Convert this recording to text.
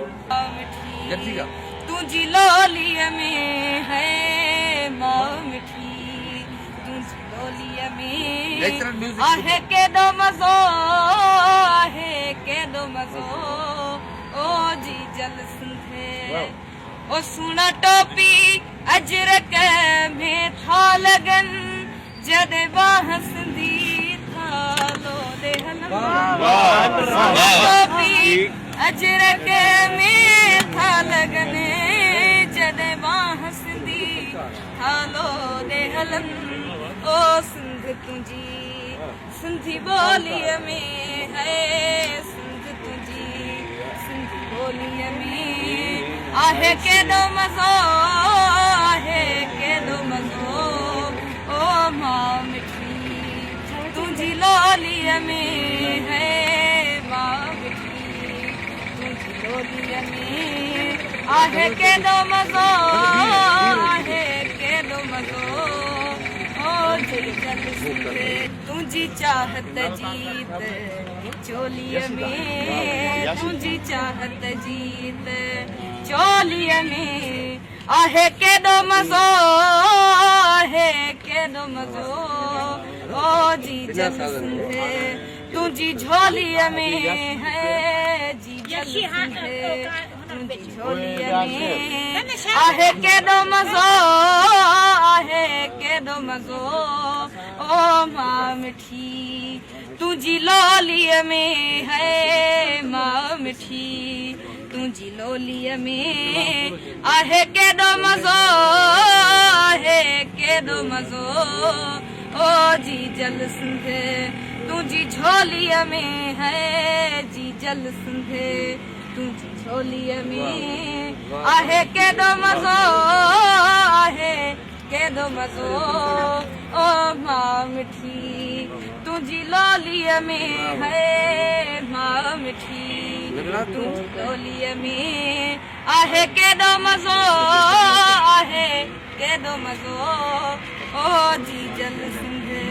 मिठी तुझी लोलिया में है माँ मिठी, तुझी लोलिया में आहे के दो मजो, आहे के दो मजो, ओ जी जल सिंधे ओ सुना टोपी अजरक में था लगन, जदे बाह सिंधी था लो दे टोपी अजरक में था लगन, जदे बाह सिंधी था लो दे हलन। ओ सिंध तुझी सिंधी बोलिया में है, सिंध तुझी सिंधी बोलिया में आहे के दो मजो, आहे के दो मजो, ओ माँ मिठी तुझी लोलिया में है माँ मिठी, तुझी लोलिया में आहे के दो मजो, आहे के दो मजो, ओ जी जल सिंधे तुझी चाहत जीत चोलिया में, तुझी चाहत जीत चोलिया में आहे के दो मजो, आहे के दो मजो, ओ जी जल सिंधे तुझी झोलिया में है जी जल सिंधे तुझी झोलिया में आहे के दो मजो, आहे के दो मजो, ओ माँ मिठी तुझी लोलिया में है माँ मिठी, तुझी लोलिया में आहे के दो मजो, आहे के दो मजो, ओ जी जल सिंधे तुझी झोलिया में है जी जल सिंधे तुझी झोलिया में आहे के दो मजो, आहे के दो मजो, ओ माँ मिठी तुझी लोलिया में है माँ मिठी, तुझी लोलिया में आहे के दो मजो, आहे के दो मजो, ओ जी जल सिंधे।